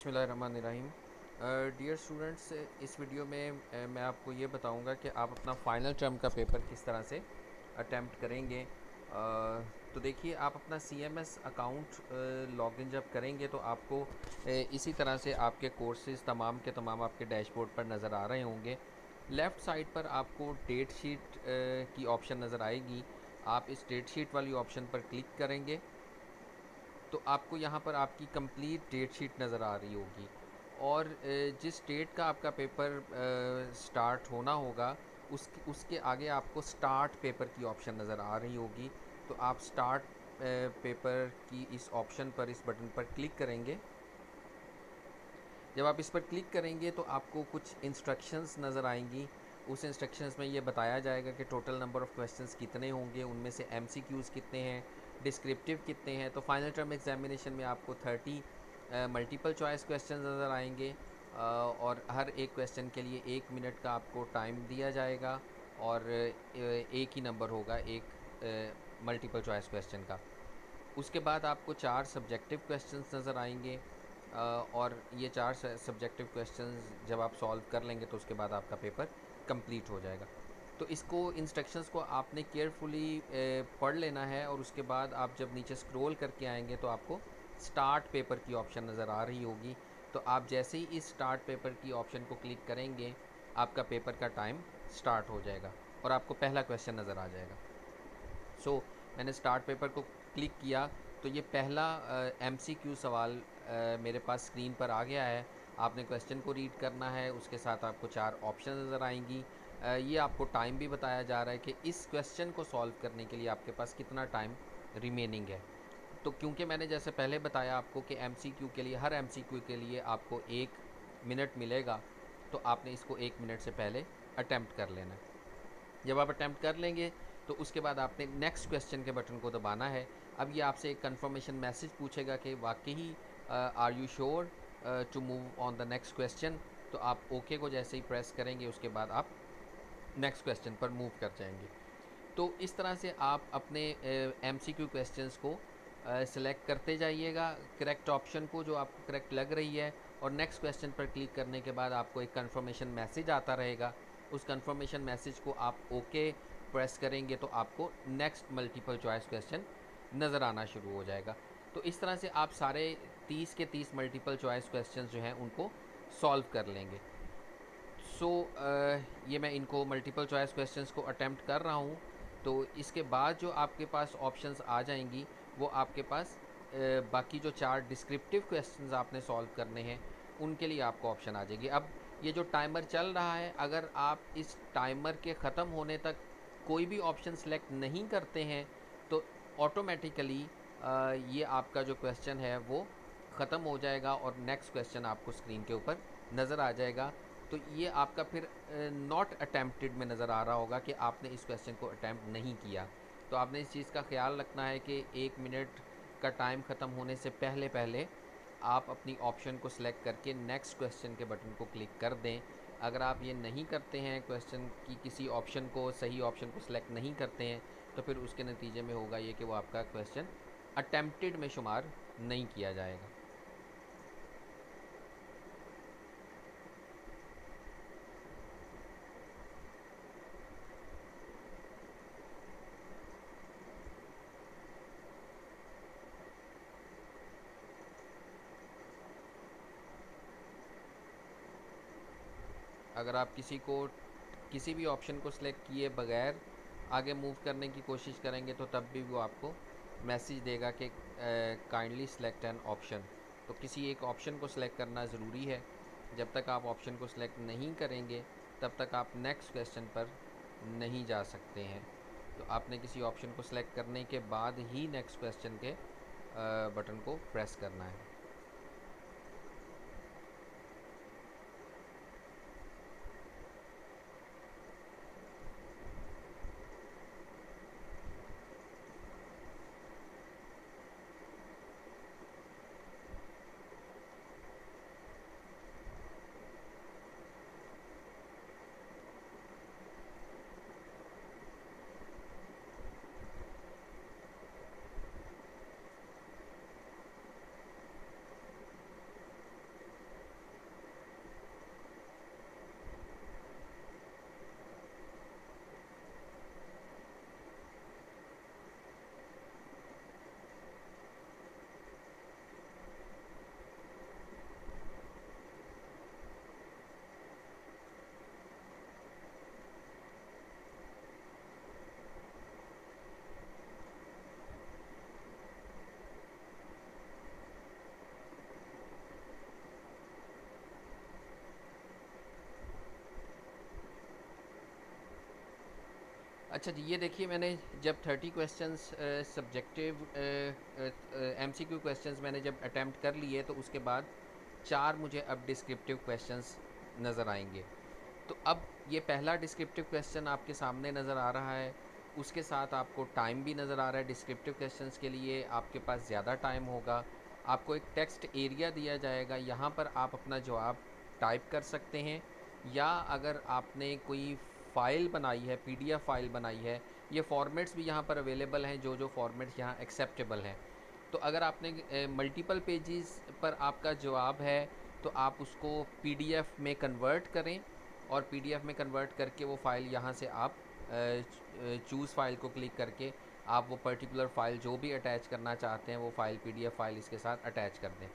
बिस्मिल्लाहिर्रहमानिर्रहीम। Dear students, इस video में मैं आपको ये बताऊंगा कि आप अपना फ़ाइनल टर्म का पेपर किस तरह से अटैम्प्ट करेंगे। तो देखिए, आप अपना CMS अकाउंट लॉगिन जब करेंगे तो आपको इसी तरह से आपके कोर्सेज़ तमाम के तमाम आपके डैशबोर्ड पर नज़र आ रहे होंगे। लेफ़्ट साइड पर आपको डेट शीट की ऑप्शन नज़र आएगी। आप इस डेट शीट वाली ऑप्शन पर क्लिक करेंगे तो आपको यहाँ पर आपकी कंप्लीट डेट शीट नज़र आ रही होगी और जिस डेट का आपका पेपर स्टार्ट होना होगा उसके आगे आपको स्टार्ट पेपर की ऑप्शन नज़र आ रही होगी। तो आप स्टार्ट पेपर की इस ऑप्शन पर, इस बटन पर क्लिक करेंगे। जब आप इस पर क्लिक करेंगे तो आपको कुछ इंस्ट्रक्शंस नज़र आएंगी। उस इंस्ट्रक्शंस में ये बताया जाएगा कि टोटल नंबर ऑफ़ क्वेश्चंस कितने होंगे, उनमें से MCQs कितने हैं, डिस्क्रिप्टिव कितने हैं। तो फाइनल टर्म एग्जामिनेशन में आपको 30 मल्टीपल चॉइस क्वेश्चन नज़र आएंगे और हर एक क्वेश्चन के लिए 1 मिनट का आपको टाइम दिया जाएगा और एक ही नंबर होगा एक मल्टीपल चॉइस क्वेश्चन का। उसके बाद आपको 4 सब्जेक्टिव क्वेश्चंस नज़र आएंगे और ये 4 सब्जेक्टिव क्वेश्चंस जब आप सॉल्व कर लेंगे तो उसके बाद आपका पेपर कंप्लीट हो जाएगा। तो इसको इंस्ट्रक्शंस को आपने केयरफुली पढ़ लेना है और उसके बाद आप जब नीचे स्क्रॉल करके आएंगे तो आपको स्टार्ट पेपर की ऑप्शन नज़र आ रही होगी। तो आप जैसे ही इस स्टार्ट पेपर की ऑप्शन को क्लिक करेंगे आपका पेपर का टाइम स्टार्ट हो जाएगा और आपको पहला क्वेश्चन नज़र आ जाएगा। मैंने स्टार्ट पेपर को क्लिक किया तो ये पहला MCQ सवाल मेरे पास स्क्रीन पर आ गया है। आपने क्वेश्चन को रीड करना है, उसके साथ आपको 4 ऑप्शन नज़र आएंगी। ये आपको टाइम भी बताया जा रहा है कि इस क्वेश्चन को सॉल्व करने के लिए आपके पास कितना टाइम रिमेनिंग है। तो क्योंकि मैंने जैसे पहले बताया आपको कि MCQ के लिए, हर MCQ के लिए आपको 1 मिनट मिलेगा, तो आपने इसको 1 मिनट से पहले अटैम्प्ट कर लेना है। जब आप अटैम्प्ट कर लेंगे तो उसके बाद आपने नेक्स्ट क्वेश्चन के बटन को दबाना है। अब ये आपसे एक कंफर्मेशन मैसेज पूछेगा कि वाकई ही are you sure to move on the next question. तो आप ओके को जैसे ही प्रेस करेंगे उसके बाद आप नेक्स्ट क्वेश्चन पर मूव कर जाएंगे। तो इस तरह से आप अपने MCQ क्वेश्चंस को सिलेक्ट करते जाइएगा, करेक्ट ऑप्शन को जो आपको करेक्ट लग रही है, और नेक्स्ट क्वेश्चन पर क्लिक करने के बाद आपको एक कंफर्मेशन मैसेज आता रहेगा। उस कंफर्मेशन मैसेज को आप ओके प्रेस करेंगे तो आपको नेक्स्ट मल्टीपल चॉइस क्वेश्चन नज़र आना शुरू हो जाएगा। तो इस तरह से आप सारे 30 के 30 मल्टीपल चॉइस क्वेश्चन जो हैं उनको सॉल्व कर लेंगे। ये मैं इनको मल्टीपल चॉइस क्वेश्चंस को अटेम्प्ट कर रहा हूँ। तो इसके बाद जो आपके पास ऑप्शंस आ जाएंगी वो आपके पास बाकी जो 4 डिस्क्रिप्टिव क्वेश्चंस आपने सॉल्व करने हैं उनके लिए आपको ऑप्शन आ जाएगी। अब ये जो टाइमर चल रहा है, अगर आप इस टाइमर के ख़त्म होने तक कोई भी ऑप्शन सेलेक्ट नहीं करते हैं तो ऑटोमेटिकली ये आपका जो क्वेश्चन है वो ख़त्म हो जाएगा और नेक्स्ट क्वेश्चन आपको स्क्रीन के ऊपर नज़र आ जाएगा। तो ये आपका फिर नॉट अटैम्प्टेड में नज़र आ रहा होगा कि आपने इस क्वेश्चन को अटैम्प्ट नहीं किया। तो आपने इस चीज़ का ख्याल रखना है कि 1 मिनट का टाइम ख़त्म होने से पहले पहले आप अपनी ऑप्शन को सिलेक्ट करके नेक्स्ट क्वेश्चन के बटन को क्लिक कर दें। अगर आप ये नहीं करते हैं, क्वेश्चन की किसी ऑप्शन को, सही ऑप्शन को सिलेक्ट नहीं करते हैं, तो फिर उसके नतीजे में होगा ये कि वो आपका क्वेश्चन अटैम्प्टेड में शुमार नहीं किया जाएगा। अगर आप किसी भी ऑप्शन को सिलेक्ट किए बगैर आगे मूव करने की कोशिश करेंगे तो तब भी वो आपको मैसेज देगा कि काइंडली सिलेक्ट एन ऑप्शन। तो किसी एक ऑप्शन को सिलेक्ट करना ज़रूरी है। जब तक आप ऑप्शन को सिलेक्ट नहीं करेंगे तब तक आप नेक्स्ट क्वेश्चन पर नहीं जा सकते हैं। तो आपने किसी ऑप्शन को सिलेक्ट करने के बाद ही नेक्स्ट क्वेश्चन के बटन को प्रेस करना है। अच्छा जी, ये देखिए मैंने जब 30 क्वेश्चंस सब्जेक्टिव एमसीक्यू क्वेश्चंस मैंने जब अटेम्प्ट कर लिए, तो उसके बाद 4 मुझे अब डिस्क्रिप्टिव क्वेश्चंस नज़र आएंगे। तो अब ये पहला डिस्क्रिप्टिव क्वेश्चन आपके सामने नज़र आ रहा है, उसके साथ आपको टाइम भी नज़र आ रहा है। डिस्क्रिप्टिव क्वेश्चंस के लिए आपके पास ज़्यादा टाइम होगा। आपको एक टेक्स्ट एरिया दिया जाएगा, यहाँ पर आप अपना जवाब टाइप कर सकते हैं, या अगर आपने कोई फ़ाइल बनाई है, पीडीएफ फाइल बनाई है, ये फॉर्मेट्स भी यहाँ पर अवेलेबल हैं, जो जो फॉर्मेट्स यहाँ एक्सेप्टेबल हैं। तो अगर आपने मल्टीपल पेजेस पर आपका जवाब है, तो आप उसको पीडीएफ में कन्वर्ट करें, और पीडीएफ में कन्वर्ट करके वो फ़ाइल यहाँ से आप चूज़ फ़ाइल को क्लिक करके आप वो पर्टिकुलर फ़ाइल जो भी अटैच करना चाहते हैं, वो फ़ाइल पीडीएफ फाइल इसके साथ अटैच कर दें।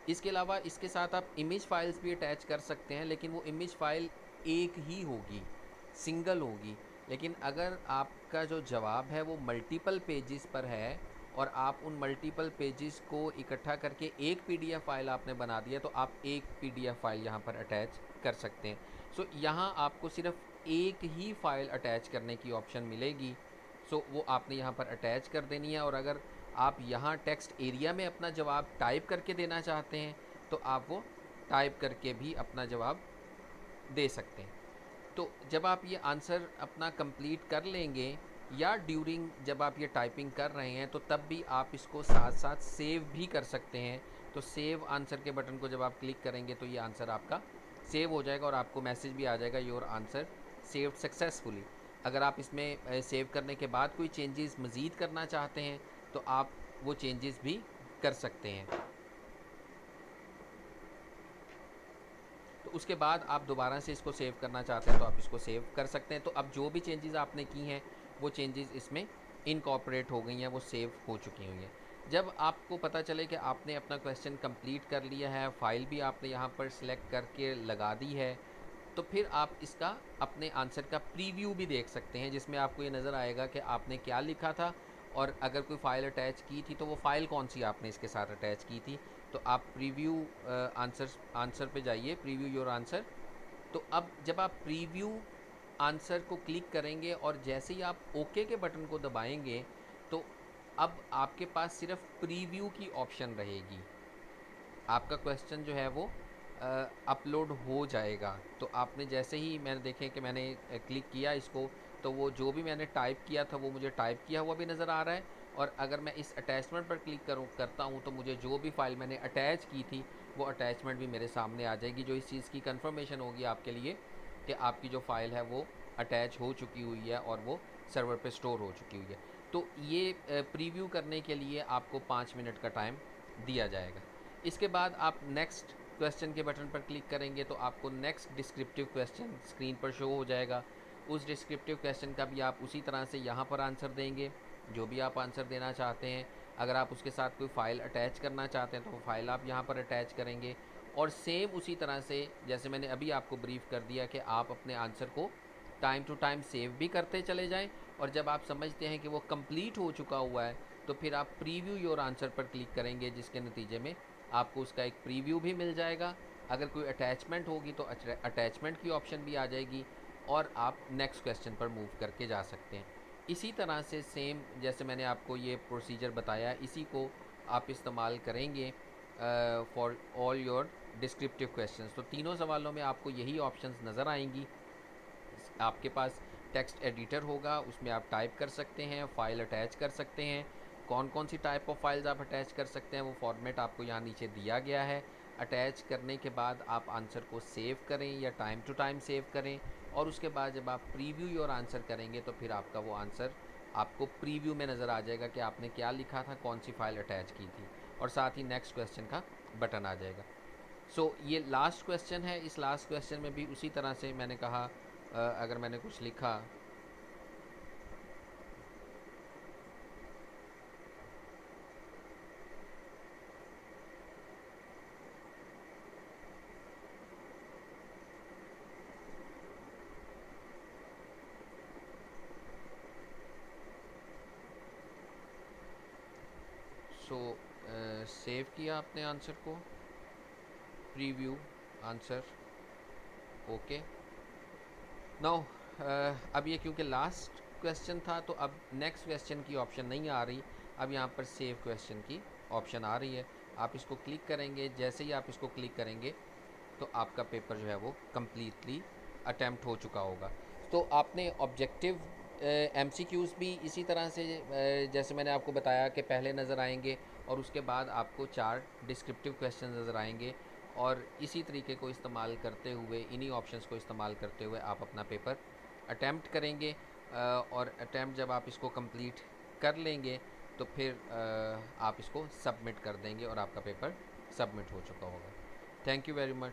इसके अलावा इसके साथ आप इमेज फाइल्स भी अटैच कर सकते हैं, लेकिन वो इमेज फाइल एक ही होगी, सिंगल होगी। लेकिन अगर आपका जो जवाब है वो मल्टीपल पेजेस पर है, और आप उन मल्टीपल पेजेस को इकट्ठा करके एक पीडीएफ फाइल आपने बना दिया, तो आप एक पीडीएफ फाइल यहाँ पर अटैच कर सकते हैं। सो यहाँ आपको सिर्फ एक ही फाइल अटैच करने की ऑप्शन मिलेगी। सो वो आपने यहाँ पर अटैच कर देनी है, और अगर आप यहाँ टेक्स्ट एरिया में अपना जवाब टाइप करके देना चाहते हैं, तो आप वो टाइप करके भी अपना जवाब दे सकते हैं। तो जब आप ये आंसर अपना कंप्लीट कर लेंगे, या ड्यूरिंग जब आप ये टाइपिंग कर रहे हैं, तो तब भी आप इसको साथ साथ सेव भी कर सकते हैं। तो सेव आंसर के बटन को जब आप क्लिक करेंगे, तो ये आंसर आपका सेव हो जाएगा, और आपको मैसेज भी आ जाएगा, योर आंसर सेव्ड सक्सेसफुली। अगर आप इसमें सेव करने के बाद कोई चेंजेस मज़ीद करना चाहते हैं, तो आप वो चेंजेस भी कर सकते हैं। तो उसके बाद आप दोबारा से इसको सेव करना चाहते हैं, तो आप इसको सेव कर सकते हैं। तो अब जो भी चेंजेस आपने की हैं, वो चेंजेस इसमें इनकॉर्पोरेट हो गई हैं, वो सेव हो चुकी हुई हैं। जब आपको पता चले कि आपने अपना क्वेश्चन कंप्लीट कर लिया है, फ़ाइल भी आपने यहाँ पर सिलेक्ट करके लगा दी है, तो फिर आप इसका अपने आंसर का प्रीव्यू भी देख सकते हैं, जिसमें आपको ये नज़र आएगा कि आपने क्या लिखा था, और अगर कोई फ़ाइल अटैच की थी, तो वो फ़ाइल कौन सी आपने इसके साथ अटैच की थी। तो आप प्रीव्यू आंसर पे जाइए, प्रीव्यू योर आंसर। तो अब जब आप प्रीव्यू आंसर को क्लिक करेंगे, और जैसे ही आप ओके के बटन को दबाएंगे, तो अब आपके पास सिर्फ प्रीव्यू की ऑप्शन रहेगी। आपका क्वेश्चन जो है वो अपलोड हो जाएगा। तो आपने जैसे ही मैंने देखें कि मैंने क्लिक किया इसको, तो वो जो भी मैंने टाइप किया था, वो मुझे टाइप किया हुआ भी नज़र आ रहा है। और अगर मैं इस अटैचमेंट पर क्लिक करता हूँ, तो मुझे जो भी फ़ाइल मैंने अटैच की थी, वो अटैचमेंट भी मेरे सामने आ जाएगी, जो इस चीज़ की कंफर्मेशन होगी आपके लिए कि आपकी जो फ़ाइल है वो अटैच हो चुकी हुई है, और वो सर्वर पे स्टोर हो चुकी हुई है। तो ये प्रीव्यू करने के लिए आपको 5 मिनट का टाइम दिया जाएगा। इसके बाद आप नेक्स्ट क्वेश्चन के बटन पर क्लिक करेंगे, तो आपको नेक्स्ट डिस्क्रिप्टिव क्वेश्चन स्क्रीन पर शो हो जाएगा। उस डिस्क्रिप्टिव क्वेश्चन का भी आप उसी तरह से यहाँ पर आंसर देंगे, जो भी आप आंसर देना चाहते हैं। अगर आप उसके साथ कोई फ़ाइल अटैच करना चाहते हैं, तो वो फ़ाइल आप यहाँ पर अटैच करेंगे, और सेम उसी तरह से जैसे मैंने अभी आपको ब्रीफ कर दिया कि आप अपने आंसर को टाइम टू टाइम सेव भी करते चले जाएं, और जब आप समझते हैं कि वो कंप्लीट हो चुका हुआ है, तो फिर आप प्रीव्यू योर आंसर पर क्लिक करेंगे, जिसके नतीजे में आपको उसका एक प्रीव्यू भी मिल जाएगा। अगर कोई अटैचमेंट होगी, तो अटैचमेंट की ऑप्शन भी आ जाएगी, और आप नेक्स्ट क्वेश्चन पर मूव करके जा सकते हैं। इसी तरह से सेम जैसे मैंने आपको ये प्रोसीजर बताया, इसी को आप इस्तेमाल करेंगे for all your descriptive questions. तो तीनों सवालों में आपको यही ऑप्शंस नज़र आएंगी। आपके पास टेक्स्ट एडिटर होगा, उसमें आप टाइप कर सकते हैं, फ़ाइल अटैच कर सकते हैं। कौन कौन सी टाइप ऑफ फाइल्स आप अटैच कर सकते हैं, वो फॉर्मेट आपको यहाँ नीचे दिया गया है। अटैच करने के बाद आप आंसर को सेव करें, या टाइम टू टाइम सेव करें, और उसके बाद जब आप प्रीव्यू योर आंसर करेंगे, तो फिर आपका वो आंसर आपको प्रीव्यू में नज़र आ जाएगा कि आपने क्या लिखा था, कौन सी फ़ाइल अटैच की थी, और साथ ही नेक्स्ट क्वेश्चन का बटन आ जाएगा। सो ये लास्ट क्वेश्चन है। इस लास्ट क्वेश्चन में भी उसी तरह से मैंने कहा, अगर मैंने कुछ लिखा, सो सेव किया आपने आंसर को, प्रीव्यू आंसर, ओके। नाउ अब ये क्योंकि लास्ट क्वेश्चन था तो अब नेक्स्ट क्वेश्चन की ऑप्शन नहीं आ रही, अब यहाँ पर सेव क्वेश्चन की ऑप्शन आ रही है। आप इसको क्लिक करेंगे, जैसे ही आप इसको क्लिक करेंगे तो आपका पेपर जो है वो कम्प्लीटली अटैम्प्ट हो चुका होगा। तो आपने ऑब्जेक्टिव एमसीक्यूज़ भी इसी तरह से जैसे मैंने आपको बताया कि पहले नज़र आएंगे और उसके बाद आपको 4 डिस्क्रिप्टिव क्वेश्चन नज़र आएंगे, और इसी तरीके को इस्तेमाल करते हुए, इन्हीं ऑप्शंस को इस्तेमाल करते हुए आप अपना पेपर अटैम्प्ट करेंगे। और अटैम्प्ट जब आप इसको कंप्लीट कर लेंगे तो फिर आप इसको सबमिट कर देंगे और आपका पेपर सबमिट हो चुका होगा। Thank you very much.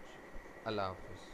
Allah हाफ़िज़।